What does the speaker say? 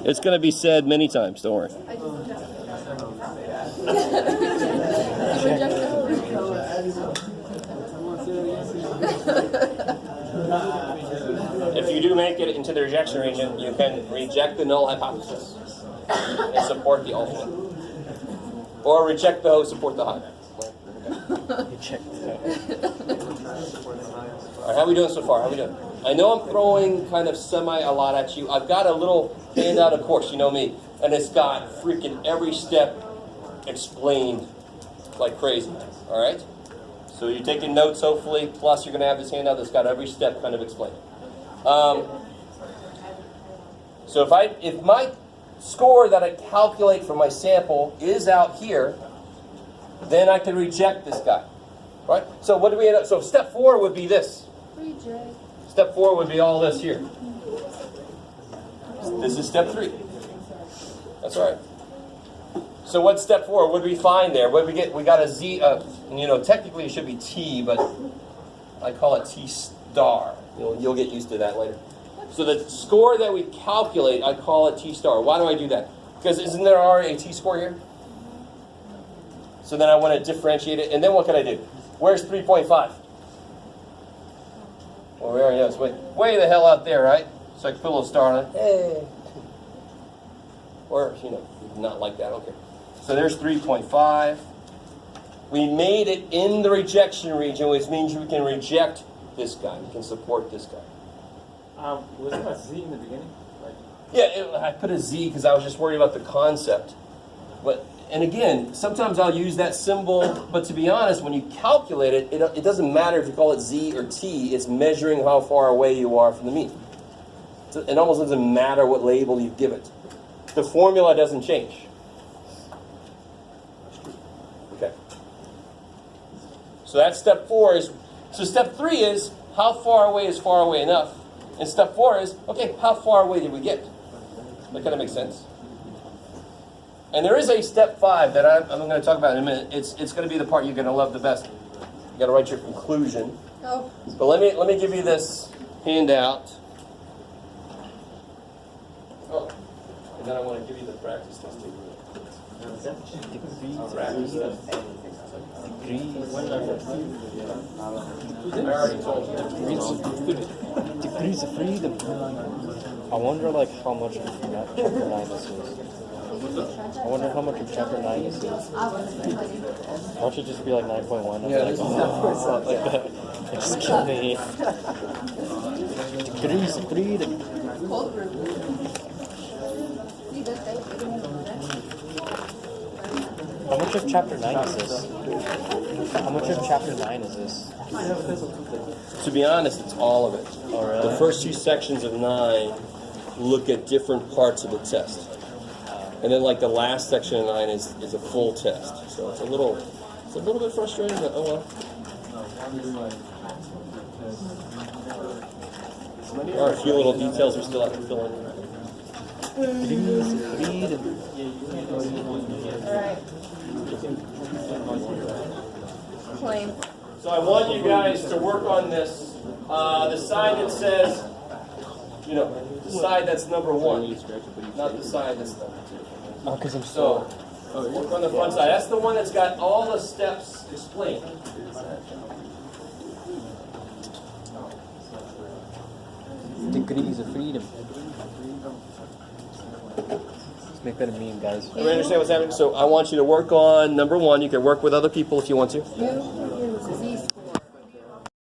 It's going to be said many times, don't worry. If you do make it into the rejection region, you can reject the null hypothesis and support the ultimate. Or reject the host, support the high. All right, how are we doing so far? How are we doing? I know I'm throwing kind of a lot at you. I've got a little handout, of course, you know me, and it's got freaking every step explained like crazy. All right? So you're taking notes, hopefully, plus you're going to have this handout that's got every step kind of explained. So if my score that I calculate for my sample is out here, then I can reject this guy. Right? So what do we end up? So step 4 would be this. Reject. Step 4 would be all this here. This is step 3. That's right. So what's step 4? What did we find there? What did we get? We got a Z. Technically it should be T, but I call it T star. You'll get used to that later. So the score that we calculate, I call it T star. Why do I do that? Because isn't there already a T score here? So then I want to differentiate it. And then what can I do? Where's 3.5? Well, we already know it's way the hell out there, right? So I can put a little star on it. Hey. Or, not like that. Okay. So there's 3.5. We made it in the rejection region, which means we can reject this guy. We can support this guy. Was there a Z in the beginning? Yeah, I put a Z because I was just worried about the concept. And again, sometimes I'll use that symbol, but to be honest, when you calculate it, it doesn't matter if you call it Z or T. It's measuring how far away you are from the mean. It almost doesn't matter what label you give it. The formula doesn't change. Okay. So that's step 4 is. So step 3 is how far away is far away enough, and step 4 is okay. How far away did we get? That kind of makes sense. And there is a step 5 that I'm going to talk about in a minute. It's going to be the part you're going to love the best. You got to write your conclusion. Oh. But let me give you this handout. Oh, and then I want to give you the practice test too. I already told you. Degrees of freedom. I wonder how much of chapter 9 this is. I wonder how much of chapter 9 this is. Why should it just be 9.1? Yeah, this is not like that. It just killed me. Degrees of freedom. Cold room. See this thing? How much of chapter 9 is this? How much of chapter 9 is this? To be honest, it's all of it. Oh, really? The first 2 sections of 9 look at different parts of the test. And then the last section of 9 is a full test. So it's a little bit frustrating, but oh well. There are a few little details we still have to fill in. Degrees of freedom. Alright. Claim. So I want you guys to work on this. The side that says, the side that's number 1, not the side that's number 2. Oh, because I'm So, work on the front side. That's the one that's got all the steps explained. Degrees of freedom. Let's make that a meme, guys. Everybody understand what's happening? So I want you to work on number 1. You can work with other people if you want to.